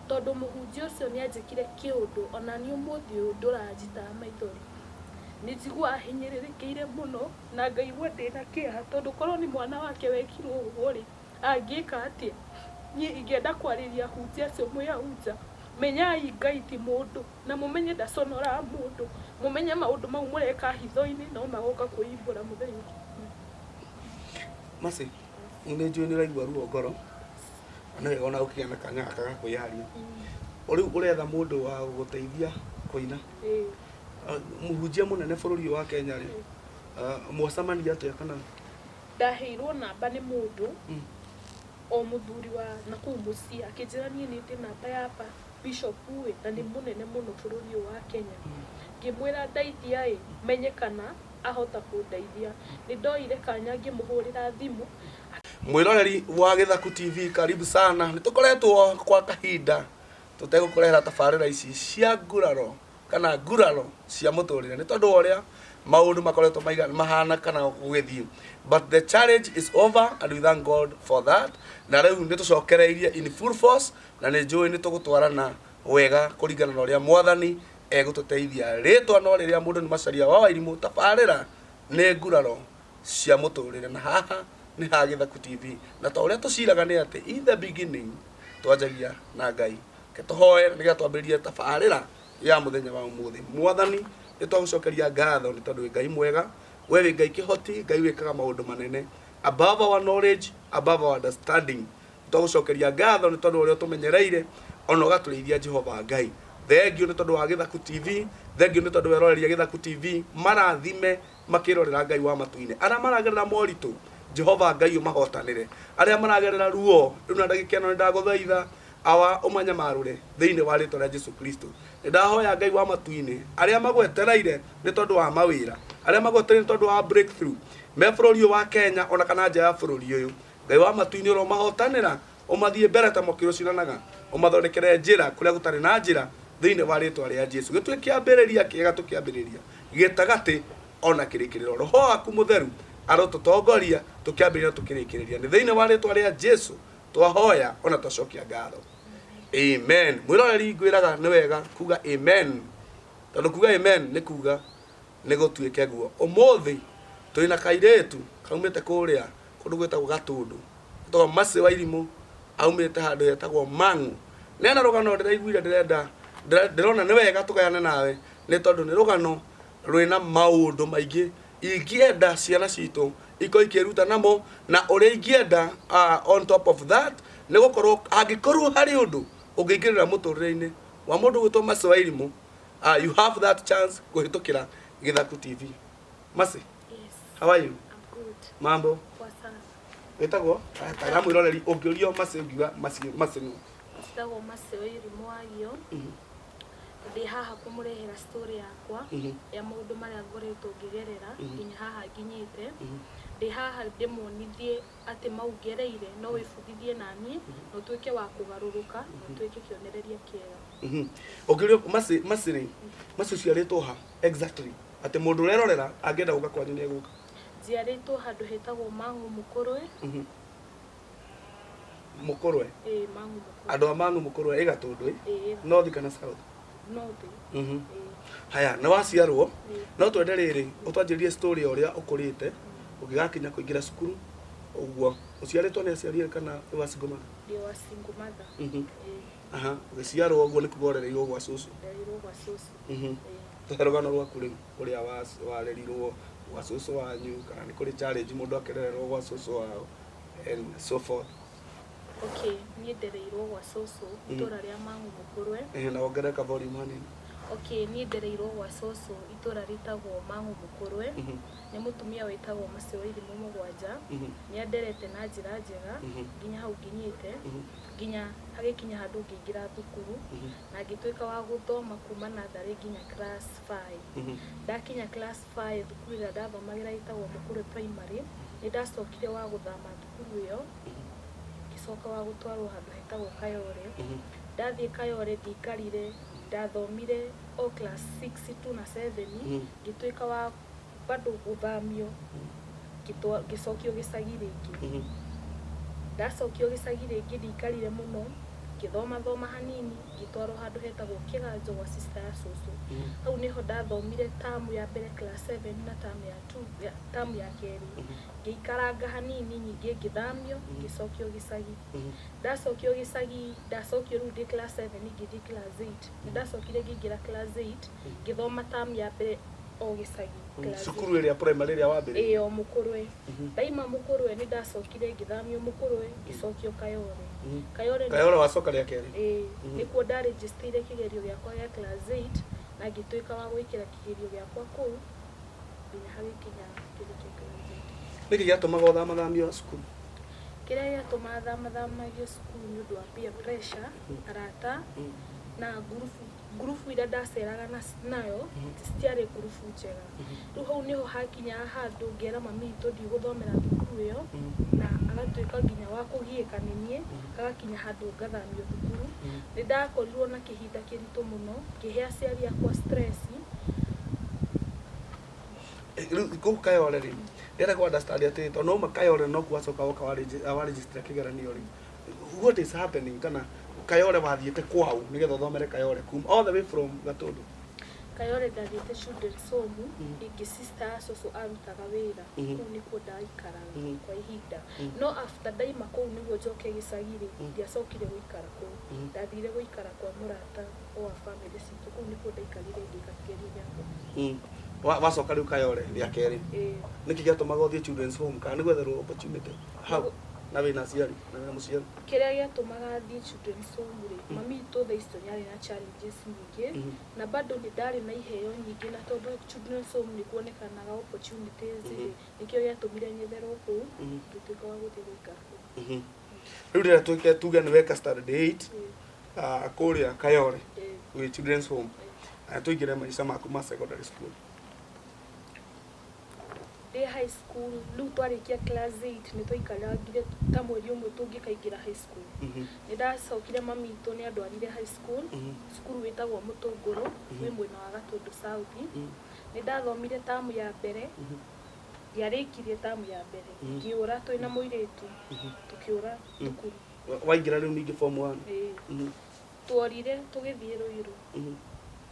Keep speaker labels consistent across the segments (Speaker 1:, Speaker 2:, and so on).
Speaker 1: tondu muhunjia ucio ni anjikire kiundu ona ni umuthi uyu nduranjita maithori ni njigua hinyiririkiire muno na ngaigua ndina kiha tondu korwo ni mwana wake wekirwo uguo ri angika atia ni ingenda kwariria hunjia acio mwihunja menyai Ngai ti mundu na mumenye ndaconora mundu mumenye maundu mau mureka hitho-ini no magoka kuimbura muthenya
Speaker 2: Masi ine njui ni raigua ruo ngoro na wega ona ukiana kanya gaka kwiharia uri uretha mundu wa guteithia kuina muhunjia munene bururi wa Kenya ri mwacamania atia kana
Speaker 1: ndaheirwo namba ni mundu o muthuri wa nakuu mucia akinjira nie ni ndi namba ya Bishop we na ni munene muno bururi wa Kenya ngimwira ndaithia menye kana ahota kundeithia ni ndoire kanya ngimuhurira thimu.
Speaker 2: Mwiroreri wa Githaku TV karibu sana nitukoretwo kwa kahinda tutegukurehera tabarira ici cia nguraro kana nguraro cia muturire ni tondu uria maundu makoretwo mahana kana gugithii but the challenge is over and we thank God for that na riu nitucokereirie in full force na ni njui nitugutwarana wega kuringana na uria mwathani egututeithia ritwa no riria mundu ni macaria wa Wairimu tabarira ni nguraro cia muturire na haha ni ha Githaku TV na ta uria tuciraga ni ati in the beginning twanjagia na Ngai ke tuhoe nigetha twambirie tabarira ya muthenya wa umuthi mwathani nitwagucokeria ngatho ni tondu Ngai mwega we Ngai kihoti Ngai wikaga maundu manene above our knowledge above our understanding nitwagucokeria ngatho ni tondu uria tumenyereire ona ugatureithia Jehova Ngai thengio ni tondu wa Githaku TV thengio ni tondu weroreria Githaku TV marathime makirorera Ngai wa matu-ini aria maragerera moritu Jehova Ngai umahotanire aria maragerera ruo riu na ndagika ino ndaguthaitha awa umanyamarure thiini wa ritwa ria Jesu Kristo ndahoya Ngai wa matu-ini aria magwetereire ni tondu wa mawira aria magwetereire ni tondu wa breakthrough me bururi wa Kenya ona kana nja ya bururi uyu Ngai wa matu-ini ro mahotanira umathie mbere ta mokiro ciranaga umathondekere njira kuria gutari na njira thiini wa ritwa ria Jesu gitwe kiambiriria kiega tukiambiriria gitagati ona kirikiriro roho aku mutheru arotutongoria tukiambiriria tukirikiriria ni thiini wa ritwa ria Jesu twahoya ona twacokia ngatho amen mwiroreri ngwiraga ni wega kuga amen tondu kuga amen ni kuga ni gutuike guo umuthi twina kairetu kaumite kuria kundu gwitagwo Gatundu to Masi Wairimu aumite handu hetagwo Mang'u nena rugano ndiraiguire ndirona ni wega tukayane nawe ni tondu ni rugano rwina maundu maingi ingienda ciana citu iko ikiruta namo na uria ingienda on top of that ni gukorwo angikorwo hari undu ungingirira muturire-ini wa mundu gwitwo Masi Wairimu you have that chance kuhitukira Githaku TV. Masi,
Speaker 1: Yes,
Speaker 2: how are you?
Speaker 1: I'm good.
Speaker 2: Mambo
Speaker 1: Kwa sana
Speaker 2: wetagwo ta mwiroreri ungiurio Masi ungiuga Masi no
Speaker 1: Sitagwo Masi Wairimu wagio ndi haha kumurehera story yakwa ya maundu maria ngoretwo ngigerera nginya haha nginyite ndi haha ndimonithie ati maugereire no wibudithie nani no tuike wa kugaruruka no tuike kionereria kiega
Speaker 2: ungiurio Masi ciaritwo ha exactly ati mundu urerorera angenda guka kwanyu ni eguka
Speaker 1: njiaritwo handu hetagwo Mang'u Mukurwe
Speaker 2: Mukurwe
Speaker 1: Mang'u Mukurwe
Speaker 2: andu a Mang'u Mukurwe ĩ Gatundu north kana south
Speaker 1: north
Speaker 2: haya na waciarwo no twende riri utwanjirie story uria ukurite ugigakinya kuingira cukuru uguo uciaritwo ni aciarire kana wa single mother
Speaker 1: ndio wa single mother
Speaker 2: aha uciarwo uguo ni kugorereirwo gwa cucu
Speaker 1: nderirwo gwa cucu
Speaker 2: rugano rwaku riu uria warerirwo gwa cucu wanyu kana ni kuri challenge mundu akerererwo gwa cucu wao and so forth.
Speaker 1: Okay, nie ndereirwo gwa cucu itura ria Mang'u Mukurwe
Speaker 2: Na ongereka volume hanini.
Speaker 1: Okay, nie ndereirwo gwa cucu itura ritagwo Mang'u Mukurwe ni mutumia witagwo Masi Wairimu mugwanja ni anderete na njira njega nginya hau nginyite nginya hagikinya handu ngingira thukuru na ngituika wa guthoma kuma nathari nginya class 5 ndakinya class 5 thukuru ira ndathomagira itagwo Mukurwe primary ni ndacokire wa guthama thukuru iyo gicoka wa gutwarwo handu hetagwo Kayore ndathie Kayore ndikarire ndathomire o class 6 2 na 7 ngituika wa bado guthamio gicokio gicagi ringi ndacokio gicagi ringi ndikarire muno ngĩthoma hanini ngĩtwarwo handũ hetagwo Kĩganjo gwa sister ya cũcũ. Hau niho ndathomire tamu ya mbere class 7 na tamu ya kerĩ. Ngĩikaranga hanini nyingĩ ngĩthamio ngĩcokio gĩcagi. Ndacokio gĩcagi ndacokio rĩu ndĩ class 7 ngĩthiĩ class 8. Nĩndacokire ngĩingĩra class 8 ngĩthoma tamu ya mbere o gĩcagi.
Speaker 2: Cukuru ĩrĩa primary ĩrĩa wambĩrĩirie?
Speaker 1: O Mũkũrwe. Ndaima Mũkũrwe nĩndacokire ngĩthamio Mũkũrwe ngĩcokio Kayore.
Speaker 2: Kayore wacoka rĩa kerĩ?
Speaker 1: Nĩkuo ndaregisteire kĩgerio gĩakwa gĩa class 8 na ngĩtuĩka wa gwĩkĩra kĩgerio gĩakwa kũu nginya hagĩkinya kĩgerio kĩa class 8.
Speaker 2: Nĩkĩ gĩatũmaga ũthamathamio cukuru?
Speaker 1: Kĩrĩa gĩatũmaga thamathamagio cukuru nĩ ũndũ wa peer pressure, arata na ngurubu iria ndaceraga nayo citiarĩ ngurubu njega. Rĩu hau niho hakinyaga handũ ngera mami witũ ndigũthomera thukuru ĩyo na agatuĩka nginya wa kũgiĩka nĩ niĩ, agakinya handũ ngathamio thukuru. Nĩndakorirwo na kĩhinda kĩritũ mũno, ngĩhe aciari akwa stress.
Speaker 2: Rĩu kũu Kayore rĩ, ndĩrenda kũ understand atĩ tondũ no Kayore no kuacoka woka wa register kĩgeranio rĩ, what is happening kana Kayore wathiĩte kwao nĩgetha ũthomere Kayore kuma all the way from Gatũndũ?
Speaker 1: Kayore ndathiĩte children's home ingĩ sister ya cũcũ arutaga wĩra, kũu nĩkuo ndaikaraga kwa ihinda. No after ndaima kũu nĩguo njoke gĩcagi rĩ, ndiacokire gũikara kũu, ndathire gũikara kwa mũrata wa family citũ, kũu nĩkuo ndaikarire ngĩka kĩgerio gĩakwa.
Speaker 2: Wacoka rĩu Kayore rĩa kerĩ, nĩkĩ gĩatũmaga ũthiĩ children's home kana nĩ gwetherwo opportunity hau na wĩna aciari na wĩna mũciari?
Speaker 1: Kĩrĩa gĩatũmaga thiĩ children's home rĩ, mami witũ thaa icio nĩarĩ na challenges nyingĩ na bado nĩndarĩ na iheo nyingĩ, na tondũ children's home nĩkuonekanaga opportunities rĩ, nĩkĩo gĩatũmire nyetherwo kũu ngĩtuĩka wa gũthiĩ gũikara kũu.
Speaker 2: Rĩu rĩrĩa tuge nĩ weka standard 8 kũrĩa Kayore gwĩ children's home, tũingĩre maica maku ma secondary school.
Speaker 1: Ndĩ high school rĩu twarĩkia class 8 nĩtwaikarangire ta mweri ũmwe tũngĩkaingĩra high school. Nĩndacokire mami witũ nĩandwarire high school, cukuru wĩtagwo Mũtũngũrũ wĩ mwena wa Gatũndũ South. Nĩndathomire tamu ya mbere, ndiarĩkirie tamu ya mbere, ngĩũra twĩna mũirĩtu tũkĩũra thukuru.
Speaker 2: Waingĩra rĩu ningĩ form 1?
Speaker 1: Tworire tũgĩthiĩ Rũirũ.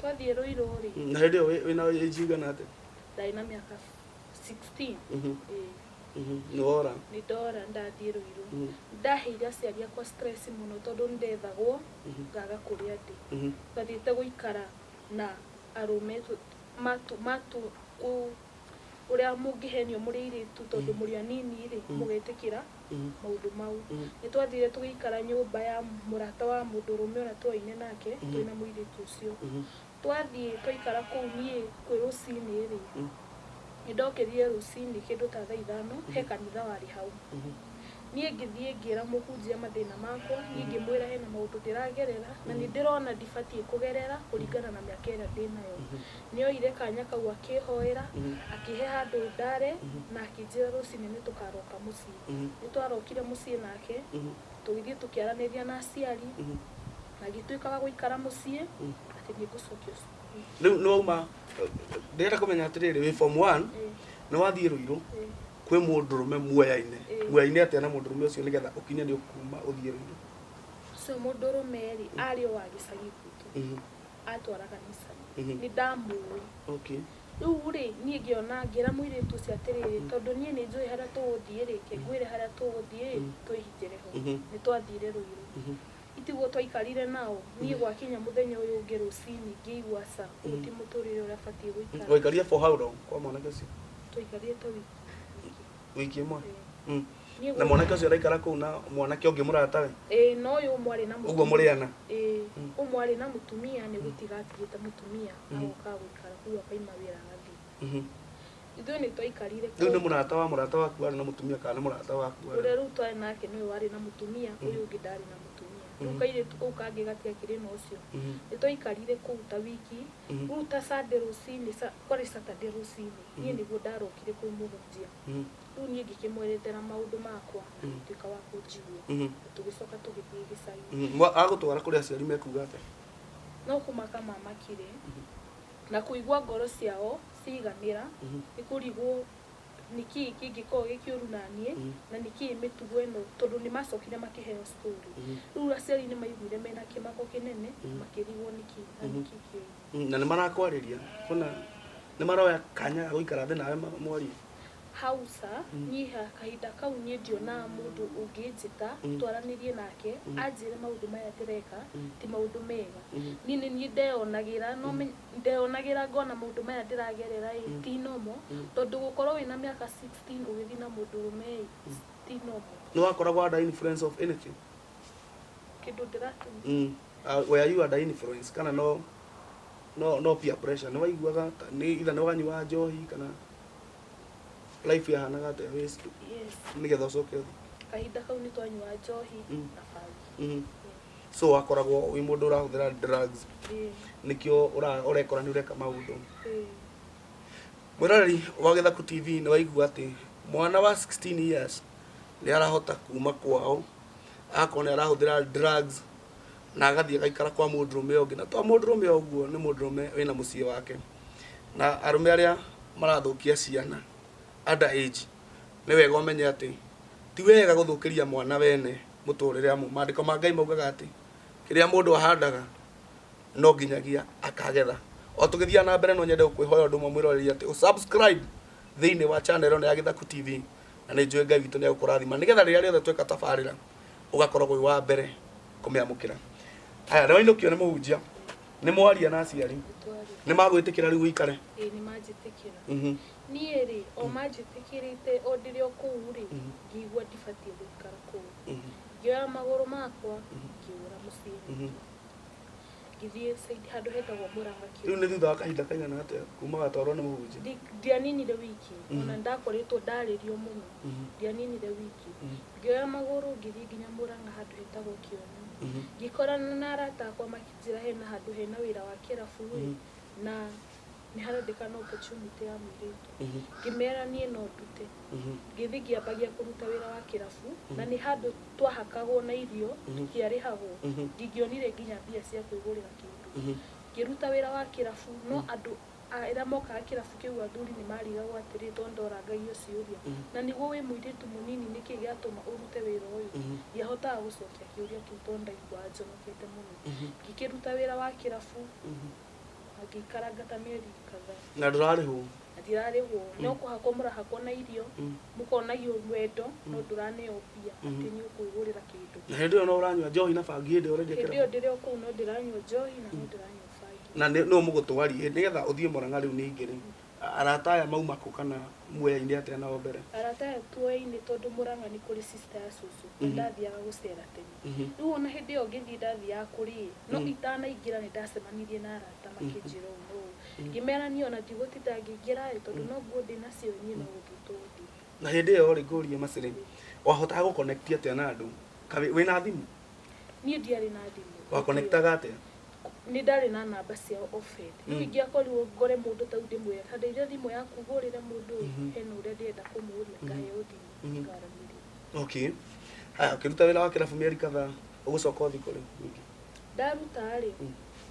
Speaker 1: Twathiĩ Rũirũ rĩ,
Speaker 2: na hĩndĩ ĩyo wĩna age igana atĩa?
Speaker 1: Ndarĩ na mĩaka 16.
Speaker 2: Nĩwora?
Speaker 1: Nĩndora ndathiĩ Rũirũ. Ndaheire aciari akwa stress mũno tondũ nĩndethagwo ngaga kũrĩa ndĩ. Ngathiĩte gũikara na arũme ũrĩa mũngĩhenio mũrĩ airĩtu tondũ mũrĩ anini rĩ, mũgetĩkĩra maũndũ mau. Nĩtwathire tũgĩikara nyũmba ya mũrata wa mũndũrũme ũrĩa twoine nake twĩna mũirĩtu ũcio. Twathiĩ twaikara kũu niĩ kwĩ rũcinĩ rĩ, nĩndokĩrire rũcinĩ kĩndũ ta thaa 5 he kanitha warĩ hau. Niĩ ngĩthiĩ ngĩra mũhunjia mathĩna makwa, niĩ ngĩmwĩra hena maũndũ ndĩragerera na nĩndĩrona ndibatiĩ kũgerera kũringana na mĩaka ĩrĩa ndĩnayo. Nĩoire kanya kau akĩhoera, akĩhe handũ ndare na akĩnjĩra rũcinĩ nĩtũkaroka mũciĩ. Nĩtwarokire mũciĩ nake, tũgĩthiĩ tũkĩaranĩria na aciari na gĩtuĩka wa gũikara mũciĩ atĩ nĩngũcokio cukuru.
Speaker 2: Rĩu nĩwauma, ndĩrenda kũmenya atĩrĩrĩ, wĩ form 1 nĩwathiĩ Rũirũ kwĩ mũndũrũme muoyaine atĩa na mũndũrũme ũcio nĩgetha ũkinye nĩ ũkuma ũthiĩ Rũirũ?
Speaker 1: Ũcio mũndũrũme rĩ, arĩ o wa gĩcagi gwitũ, atwaraga Nissan, nĩndamũĩ. Rĩu rĩ, niĩ ngĩra mũirĩtu ũcio atĩrĩrĩ, tondũ niĩ nĩnjũĩ harĩa tũgũthiĩ rĩ, ngwĩre harĩa tũgũthiĩ twĩhingĩre ho. Nĩtwathire Rũirũ. Itiguo twaikarire nao, niĩ gwakinya mũthenya ũyũ ũngĩ rũcinĩ ngĩigua ca ũyũ ti mũtũrĩre ũrĩa batiĩ gũikara.
Speaker 2: Waikarire for how long kwa mwanake ũcio?
Speaker 1: Twaikarĩte
Speaker 2: wiki ĩmwe? Na mwanake ũcio araikara kũu na mwanake ũngĩ mũratawe?
Speaker 1: No ũyũ ũmwe arĩ na mũtumia.
Speaker 2: Ũguo mũrĩana?
Speaker 1: Ũmwe arĩ na mũtumia nĩgũtiga atigĩte mũtumia agoka gũikara kũu akaima wĩra agathiĩ. Ithuĩ nĩtwaikarire kũu.
Speaker 2: Rĩu nĩ mũrata waku arĩ na mũtumia kana nĩ mũrata waku?
Speaker 1: Ũrĩa rĩu twarĩ nake nĩwe warĩ na mũtumia, ũyũ ũngĩ ndarĩ na mũtumia. Rĩu kairĩtu kau kangĩ gatiakĩrĩ na ũcio. Nĩtwaikarire kũu ta wiki, rĩu ta Sunday rũcinĩ, kwarĩ Saturday rũcinĩ, niĩ nĩguo ndarokire kwĩ mũhunjia. Rĩu niĩ ngĩkĩmwerethera maũndũ makwa, tuĩka wa kũnjigua. Tũgĩcoka tũgĩthiĩ gĩcagi.
Speaker 2: Agũtwara kũrĩa aciari mekuga atĩa?
Speaker 1: No kũmaka mamakire na kũigua ngoro ciao ciiganĩra, nĩ kũrigwo niki kingiko gikiuru nanie na niki mitugo eno tondu ni macokire makiheo story riu aciari ni maiguire mena kimako kinene makirigwo niki na niki ki
Speaker 2: na ni marakwariria kuna ni maroya kanya guikara thĩ nawe mwari
Speaker 1: hausa nyiha kahinda kau nie ndiona mundu ungijita twaranirie nake anjire maundu maya ndireka ti maundu mega nini ni ndeonagira no ndeonagira ngona maundu maya ndiragerera ti nomo tondu gukorwo wina miaka 16 ugithi na mundu rume ti nomo
Speaker 2: no wakoragwo under influence of anything
Speaker 1: kindu ndiratu
Speaker 2: where you under influence kana no peer pressure no waiguaga ni ila no wanywa njohi kana life ya hanaga te waste
Speaker 1: yes
Speaker 2: ni getha coke
Speaker 1: kahinda kau ni twanywa njohi na bangi
Speaker 2: so wakoragwo wi mundu urahuthira drugs nikio urekora ni ureka maundu mwirari wa Githaku TV ni waigua ati mwana wa 16 years ni arahota kuma kwao akona arahuthira drugs na agathie gaikara kwa mundurume ungi na twa mundurume uguo ni mundurume wina mucie wake na arume aria marathukia ciana under age ni wega umenye ati ti wega guthukiria mwana wene muturire amu mandiko ma Ngai maugaga ati kiria mundu ahandaga no nginyagia akagetha o tugithia na mbere no nyende gukwihoya undu mwiroreri ati subscribe thiini wa channel ino ya Githaku TV na ni njue Ngai witu ni agukurathima nigetha riria riothe tweka tabarira ugakorwo wi wa mbere kumiamukira aya na wainukio ni muhunjia ni mwaria na aciari ni magwitikira riu uikare
Speaker 1: ni majitikira nie ri o majitikirite o ndirio kuu ri ngigwa ndibatie guikara kuu ngioya maguru makwa ngiura muciĩ ngithie saidi handu hetagwo Murang'a
Speaker 2: riu ni thutha wa kahinda kaigana atia kuma gatwarwo ni muhunjia
Speaker 1: ndianinire wiki ona ndakoretwo ndaririo muno ndianinire wiki ngioya maguru ngithie nginya Murang'a handu hetagwo Kioni ngikorana na arata akwa makijira hena handu hena wira wa kirabu na ni harendekana opportunity ya mwiritu ngimera nie no ndute ngithi ngiambagia kuruta wira wa kirabu na ni handu twahakagwo na irio ngiarihagwo ngingionire nginya mbia cia kwigurira kindu ngiruta wira wa kirabu no andu ira moka kirabu kiu athuri ni marigagwo atiri tondorangagio ciuria na niguo wi mwiritu munini niki giatuma urute wira uyu ndiahotaga gucokia kiuria kiu tondaigua njonokete muno ngikiruta wira wa kirabu agikaraga ta mieri kadhaa
Speaker 2: na ndurarihwo
Speaker 1: ndirarihwo no kuhakwo murahakwo na irio mukonagio wendo no nduraneo mbia ati ni ukuigurira kindu
Speaker 2: na hindi yo no uranywa njohi na bangi ndi already
Speaker 1: kira ndio ndirio kuu no ndiranywa njohi na no ndiranywa bangi
Speaker 2: na no mugutwari nigetha uthie Murang'a riu ningi ri arata aya mauma ku kana muoya-ini atia nao mbere
Speaker 1: arata aya tuoya-ini tondu Murang'a ni kuri sister ya susu ndathiaga gucera tene riu ona hindi yo ngithi ndathiaga kuri no itanaingira ni ndacemanirie na arata makinjira no ngimera ni ona ndigutita ngingira tondu no nguo ndi nacio nyie no gututundi
Speaker 2: na hindi yo ri ngurie macire wahotaga gu connect atia na andu wina thimu
Speaker 1: ni ndiari na thimu
Speaker 2: wa connectaga atia
Speaker 1: ni ndari na namba cia offered riu ingiakorirwo ngore mundu tau ndimwira kada ire thimu yaku ngurire mundu hena uria ndienda kumuria ngaheo thimu ngaraniri
Speaker 2: okay haya ukiruta wira wa kirabu mieri kadhaa ugucoka uthi kuri
Speaker 1: ndaruta ri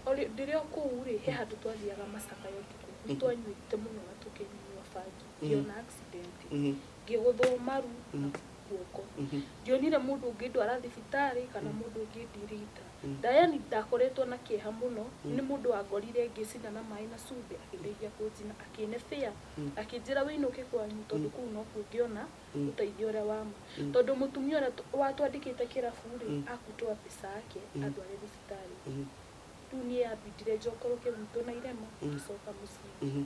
Speaker 1: oli ndirio kuu ri he handu twathiaga Masaka yotuku nitwanyuite muno na tukinyua bangi ngiona accident ngiguthwo maru guoko ndionire mundu ungindwara thibitari kana mundu ungindirita ndayani ndakoretwo na kieha muno ni mundu wangorire ngicina na mai na cumbi akindeithia kunjina akinefia akinjira winuke kwanyu tondu kuu no kungiona uteithio uria wama tondu mutumia uria watwandikite kirabu ri akutwa pesa yake atware thibitari riu nie abindire njokoroke gwitũ na irema coka muciĩ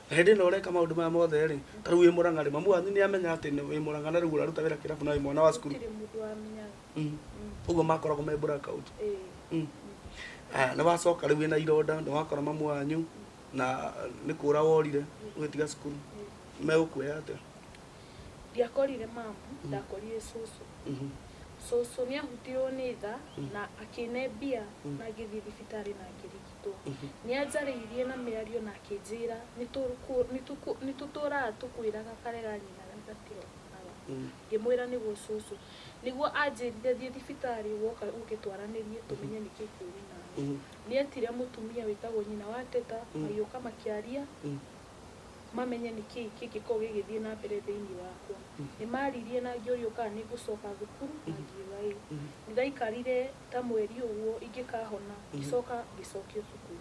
Speaker 2: na hindi no ureka maundu maya mothe ri ta riu wi Murang'a ri mamu wanyu ni amenya ati wi Murang'a na riu uraruta wira kirabu na wi mwana wa cukuru
Speaker 1: gutiri mundu wamenyaga
Speaker 2: uguo makoragwo me blackout na wacoka riu wina ironda ni wakora mamu wanyu na ni kura worire ugitiga cukuru megukuoya atia
Speaker 1: ndiakorire mamu ndakorire cucu cucu ni ahutirwo ni tha na akine mbia na ngithii thibitari na ngirigitwo ni anjariirie na miario na akinjira nituturaga tukwiraga karega nyina gatiro ngimwira niguo cucu niguo anjirire thie thibitari woka ugitwaranirie tumenye niki kiuri na ni etire mutumia witagwo nyina wa Teta mayuka makiaria mamenye niki kiko gigithie na mbere thiini wakwa ni maririe na ngiorio kana ni gucoka thukuru na ngiuga ni ndaikarire ta mweri uguo ingikahona gicoka gicokio thukuru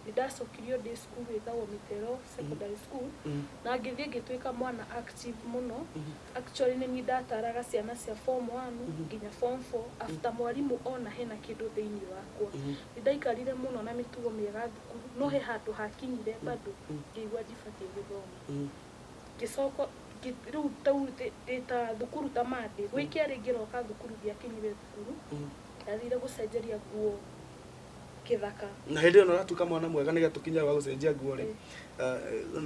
Speaker 1: ni ndacokirio ndi school itagwo Mitero Secondary School na ngithie ngituika mwana active muno actually ni ndataraga ciana cia form 1 nginya form 4 after mwarimu ona hena kindu thiini wakwa ni ndaikarire muno na mitugo miega thukuru no he handu hakinyire bado ngigwa ndibatie githoma gicoko riu tau ta thukuru ta mande gwikia ringi roka thukuru giakinyire thukuru ndathire gucenjeria nguo kithaka
Speaker 2: na hindi ino ratuka mwana mwega niga tukinya wa gucenjia nguo ri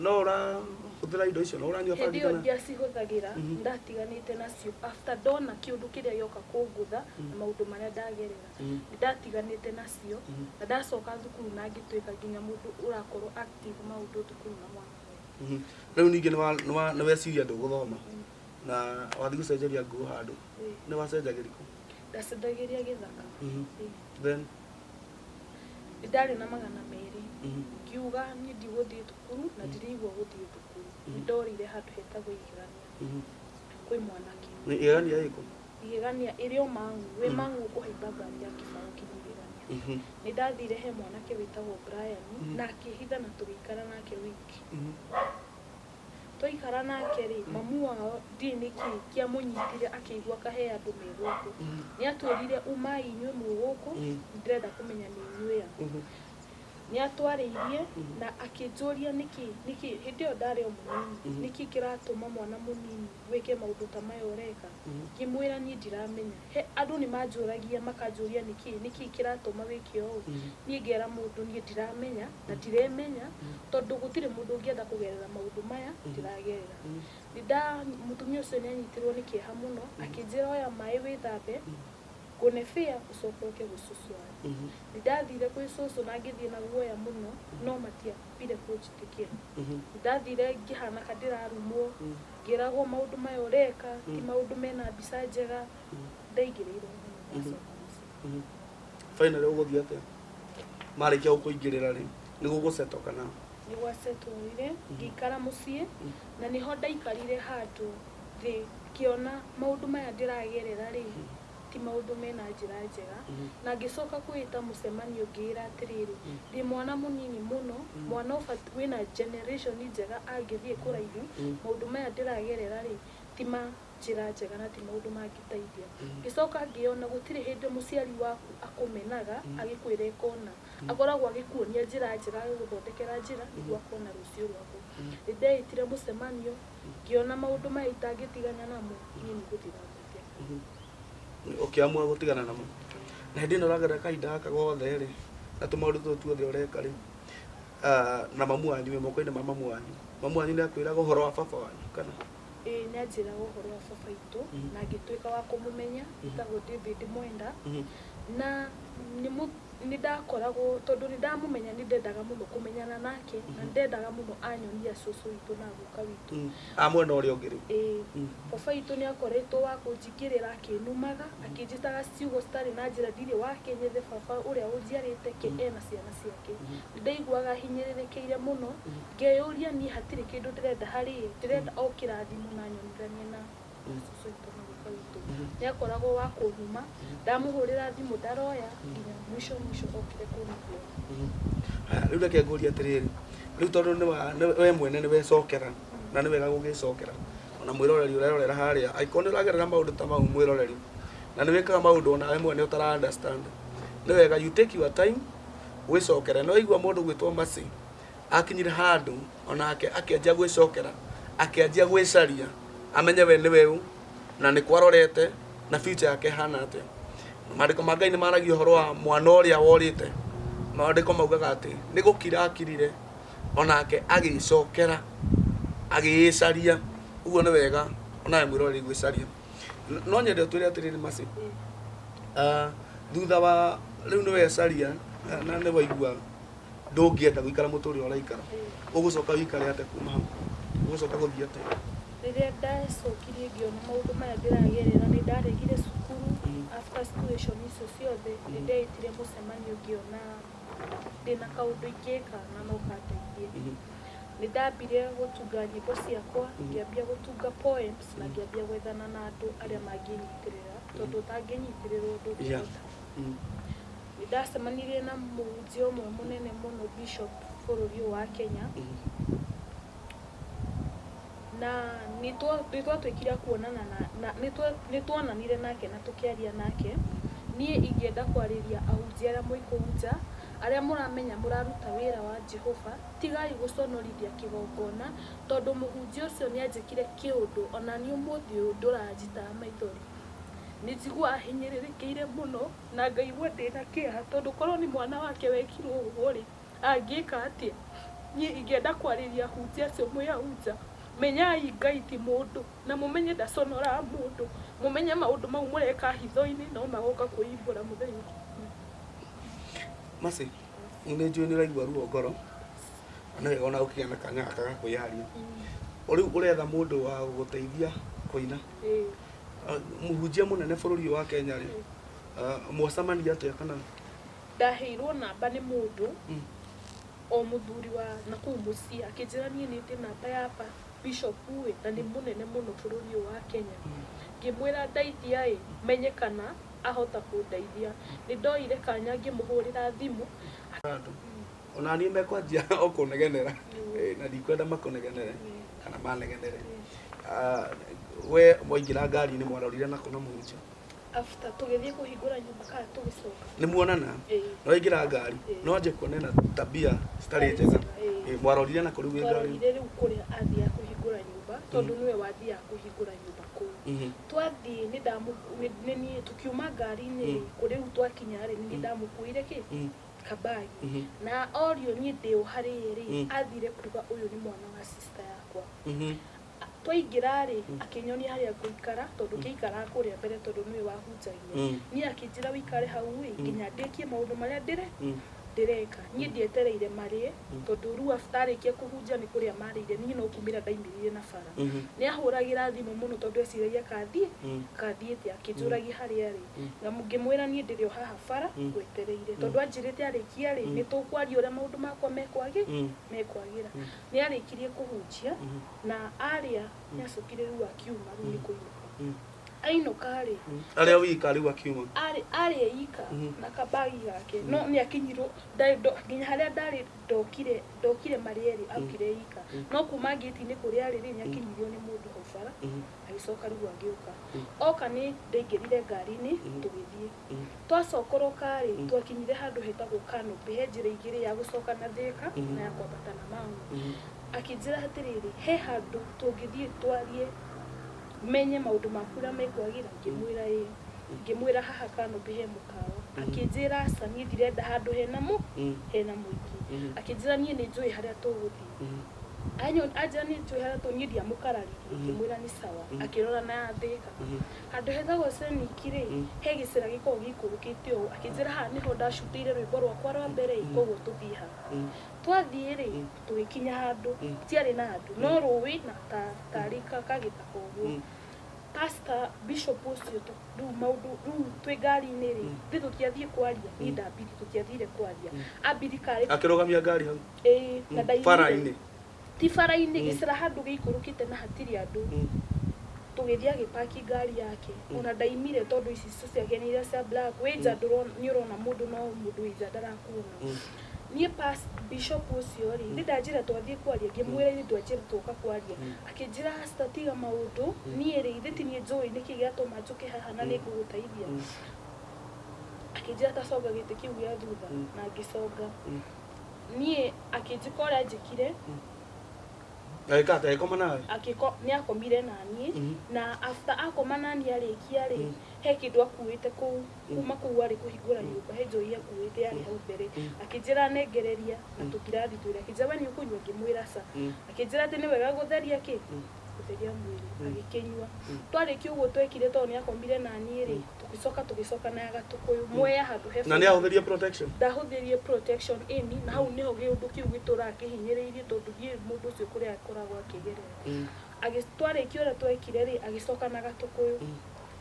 Speaker 2: no ura huthira indo icio no uranyua
Speaker 1: bangi kana ndio cihuthagira ndatiganite nacio after dona kiundu kiria yoka kungutha na maundu maria ndagerera ndatiganite nacio na ndacoka thukuru na ngituika nginya mundu urakorwo active maundu thukuru na mwana
Speaker 2: riu ningi ni weciria nduguthoma na wathi gucenjeria nguo handu ni wacenjagiria ku
Speaker 1: ndacenjagiria githaka
Speaker 2: then
Speaker 1: ndari na magana meri ngiuga ni ndiguthie thukuru na ndirigwa guthie thukuru ndorire handu hetagwo igania kwi mwanake
Speaker 2: ni igania iko
Speaker 1: igania irio mangu we mangu kuhaiba ngari ya kibao kinigirania ni ndathire he mwanake witagwo Brian na akihitha na tugikara nake wiki toikara nake ri mamu wao ndiniki kia munyitire akigwa kahe andu meguko ni atwirire umai inywe muguko ndirenda kumenya ni inywe ya ni atwaririe na akinjuria niki hindio ndari o munini niki kiratuma mwana munini weke maundu ta mayo ureka kimwira ni ndiramenya he andu ni manjuragia makanjuria niki kiratuma weke o ni ngera mundu ni ndiramenya na ndiremenya tondu gutire mundu ungienda kugerera maundu maya ndiragerera nda mutumia ucio ni anyitirwo ni kieha muno akinjira oya mai withambe kunefia ucokoke gucucwa ndathire kwi cucu na ngithie na guoya muno no matia pire kunjitikia ndathire ngihana kadirarumwo ngiragwo maundu mayo ureka ti maundu mena mbica njega ndaingirire
Speaker 2: finally uguthie atia marikia ukuingirira ri ni guguceto kana
Speaker 1: ni gwacetorire ngikara mucii na niho ndaikarire handu thi kiona maundu maya ndiragerera ri ti maundu mena njira njega na ngicoka kwita mucemanio ngira atiriri ndi mwana munini muno mwana wina generation njega angithie kuraihu maundu maya ndiragerera ri ti ma njira njega na ti maundu mangiteithia ngicoka ngiona gutire hindi muciari waku akumenaga agikwire kona akoragwo agikuonia njira njega guthondekera njira niguo akona rucio rwaku ndeitire mucemanio ngiona maundu maya itangitiganya namo ni nguthirathia
Speaker 2: ukiamua gutigana namo na hindi ino ragerera kahinda gaka gothe ri na tumaundu tuothe ureka ri na mamu wanyu me moko-ini ma mamu wanyu ni akwiraga uhoro wa baba wanyu kana
Speaker 1: ni anjira uhoro wa baba itu na ngituika wa kumumenya itagwo David Mwenda na ni ndakoragwo tondu ni ndamumenya ni ndendaga muno kumenyana nake na ndendaga muno anyonia cucu itu na guka witu
Speaker 2: amwe no ri ongiri
Speaker 1: baba itu ni akoretwo wa kunjikirira akinumaga akinjitaga ciugo stari na njira ndiri wake nyethe baba uria unjiarite ke ena ciana ciake ndaiguaga hinyirirekeire muno ngeyuria ni hatire kindu ndirenda hari ndirenda o kirathimo na nyoniranie na cucu itu na guka witu ni akoragwo wa kunuma ndamuhurira thimu ndaroya nginya mwisho okire kunigua
Speaker 2: riu reke nguria atiriri riu tondu ni we mwene ni wecokera na ni wega gugicokera ona mwiroreri urerorera haria aikoni uragerera maundu ta mau mwiroreri na ni wikaga maundu ona we mwene utara understand ni wega you take your time wicokere no igua mundu gwitwo Masi akinyire handu onake akianjia gwicokera akianjia gwicaria amenye we ni weu na ni kwarorete na future yake hana atia maandiko ma Ngai ni maragia uhoro wa mwana uria worite maandiko maugaga ati ni gukira akirire onake agicokera agicaria uguo ni wega onawe mwiroreri gwicaria no nyende utwire atiriri Masi thutha wa riu ni wecaria na ni waigua ndungienda guikara muturire uraikara ugucoka wikare ate kuma hau ugucoka guthie ate
Speaker 1: riria ndacokirie ngiona maundu maya ndiragerera ni ndaregire cukuru after situation icio ciothe ni ndeitire mucemanio ngiona ndina kaundu ingika na no kandeithie nĩ ndambire gũtunga nyĩmbo ciakwa ngĩambia gũtunga poems na ngĩambia gwethana na andũ arĩa mangĩnyitĩrĩra tondũ ũtangĩnyitĩrĩrwo ndũngĩhota. Nĩ ndacemanirie na mũhunjia ũmwe mũnene mũno bishop bũrũri wa Kenya na nĩ twatuĩkire kuonana na nĩ tuonanire nake na tũkĩaria nake. Niĩ ingĩenda kwarĩria ahunjia arĩa mũikũhunja arĩa mũramenya mũraruta wĩra wa Jehova, tigai gũconorithia kĩgongona tondũ mũhunjia ũcio nĩ anjĩkire kĩũndũ ona niĩ ũmũthĩ ũyũ ndũranjitaga maithori. Nĩ njiguaga hinyĩrĩrĩkĩire mũno na ngaigua ndĩna kĩeha tondũ korwo nĩ mwana wake wekirwo ũguo rĩ, angĩka atĩa? Niĩ ingĩenda kwarĩria ahunjia acio mwĩhunja, menyai Ngai ti mũndũ na mũmenye ndaconoraga mũndũ, mũmenye maũndũ mau mũreka hitho-inĩ no magoka kwĩimbũra mũthenya.
Speaker 2: Masi, nĩ njũĩ nĩ ũraigua ruo ngoro na wega ona ũkĩgĩa na kanya gaka ga kwĩyaria. Rĩu ũretha mũndũ wa gũgũteithia kũina. Mũhunjia mũnene bũrũri wa Kenya rĩ, mwacemania atĩa kana?
Speaker 1: Ndaheirwo namba nĩ mũndũ o mũthuri wa nakũu mũciĩ akĩnjĩra niĩ nĩ ndĩ namba ya bishop uĩ na nĩ mũnene mũno bũrũri wa Kenya. Ngĩmwĩra ndeithia menye kana ahota kũndeithia. Nĩ ndoire kanya ngĩmũhũrĩra thimũ.
Speaker 2: Ona niĩ mekwanjia o kũnegenera na ndikwenda makũnegenere kana manegenere. We mwaingĩra ngari-inĩ mwarorire nakũ na mũhunjia?
Speaker 1: After tũgĩthiĩ kũhingũra nyũmba kana tũgĩcoka. Nĩ
Speaker 2: muonana? Nĩ waingĩra ngari no nje kuonena tabia citarĩ njega. Mwarorire nakũ rĩu ngari?
Speaker 1: Twarorire rĩu kũrĩa athiaga kũhingũra nyũmba tondũ nĩwe wathiaga kũhingũra nyũmba kũu. Twathiĩ nĩ tukiuma ngari-inĩ kũrĩa rĩu twakinya rĩ nĩ ndamũkuire kabagi na orio niĩ ndĩ o harĩa rĩ athire kuga ũyũ nĩ mwana wa sister yakwa. Twaingĩra rĩ akĩnyonia harĩa ngũikara tondũ ngĩikara kũrĩa mbere tondũ nĩwe wahunjagia. Niĩ akĩnjĩra wĩikare hau nginya ndĩkie maũndũ marĩa ndĩreka. Niĩ ndietereire marĩe tondũ rĩu after arĩkia kũhunjia nĩ kũrĩa marĩire niĩ no kumĩra ndaimĩrire na bara. Nĩ ahũragĩra thimũ mũno tondũ eciragia kathiĩte akĩnjũragia harĩa rĩ. Na ngĩmwĩra niĩ ndĩrĩ o haha bara ngwetereire tondũ anjĩrĩte arĩkia rĩ nĩ tũkwaria ũrĩa maũndũ makwa mekwagĩra. Nĩ arĩkirie kũhunjia na arĩa nĩ acokire rĩu akiuma rĩu nĩ kũinũka. Ainũka rĩ
Speaker 2: arĩa wika rĩu akiuma
Speaker 1: arĩ ika na kabagi gake no nĩ akinyirwo nginya harĩa ndarĩ ndokire marĩerĩ aukire ika no kuma ngĩti-inĩ kũrĩa arĩ rĩ nĩ akinyirio nĩ mũndũ hau bara agĩcoka rĩu agĩũka. Oka nĩ ndaingĩrire ngari-inĩ tũgĩthiĩ. Twacokoroka rĩ twakinyire handũ hetagwo Canopy he njĩra igĩrĩ ya gũcoka na Thika na ya kwambata na Mang'u. Akĩnjĩra atĩrĩrĩ he handũ tũngĩthiĩ twarie menye maũndũ maku ũrĩa mekwagĩra. Ngĩmwĩra haha Canopy he mũkawa. Akĩnjĩra aca niĩ ndirenda handũ hena mũingĩ. Akĩnjĩra niĩ nĩ njũĩ harĩa tũgũthiĩ. Anjĩra nĩ njũĩ harĩa niĩ ndiamũkararirie. Ngĩmwĩra nĩ sawa. Akĩrora na Thika handũ hetagwo Scenic rĩ he gĩcĩra gĩkoragwo gĩikũrũkĩte ũũ. Akĩnjĩra haha nĩho ndacutĩire rwĩmbo rwakwa rwa mbere koguo tũthiĩ haha. Twathiĩ rĩ tũgĩkinya handũ tiarĩ na andũ no rũĩ na tarĩ kagĩthaka ũguo. Pastor bishop ũcio rĩu maũndũ rĩu twĩ ngari-inĩ rĩ ithuĩ tũtiathiĩ kwaria niĩ ndambiri tũtiathire kwaria ambiri karĩ
Speaker 2: akĩrũgamia ngari hau
Speaker 1: na
Speaker 2: bara-inĩ
Speaker 1: ti bara-inĩ gĩcĩra handũ gĩikũrũkĩte na hatirĩ andũ. Tũgĩthiĩ agĩpaki ngari yake ona ndaimire tondũ icicio ciake nĩ iria cia black wĩnja nĩ ũrona mũndũ no mũndũ wĩnja ndarakuona. Niĩ bishop ũcio rĩ nĩ ndanjĩra twathiĩ kwaria ngĩmwĩra nĩ twanjĩra tũka kwaria. Akĩnjĩra hasta tiga maũndũ niĩ rĩ ithe ti niĩ njũĩ nĩkĩ gĩatũma njũke haha na nĩ ngũgũteithia. Akĩnjĩra tacoka gĩtĩ kĩu gĩa thutha na ngĩcoka. Niĩ akĩnjĩka ũrĩa anjĩkire
Speaker 2: agĩkoma nawe?
Speaker 1: Nĩ akomire na niĩ na after akoma na niĩ arĩkia rĩ he kĩndũ akuĩte kũu kuma kũu arĩ kũhingũra nyũmba he njũi akuĩte yarĩ hau mbere. Akĩnjĩra nengereria na tũkirathi twĩrĩ. Akĩnjĩra we nĩ ũkũnyua? Ngĩmwĩra aca. Akĩnjĩra atĩ nĩ wega gũtheria gũtheria mwĩrĩ agĩkĩnyua. Twarĩkia ũguo twekire tondũ nĩ akomire na niĩ rĩ tũgĩcoka na Gatũkũyũ Mwea handũ he
Speaker 2: na nĩ ahũthĩrie protection.
Speaker 1: Ndahũthĩrie protection ĩni na hau nĩho gĩũndũ kĩu gĩtũraga kĩhinyĩrĩirie tondũ ndiĩ mũndũ ũcio kũrĩa akoragwo akĩgerera. Twarĩkia ũrĩa twekire rĩ agĩcoka na Gatũkũyũ.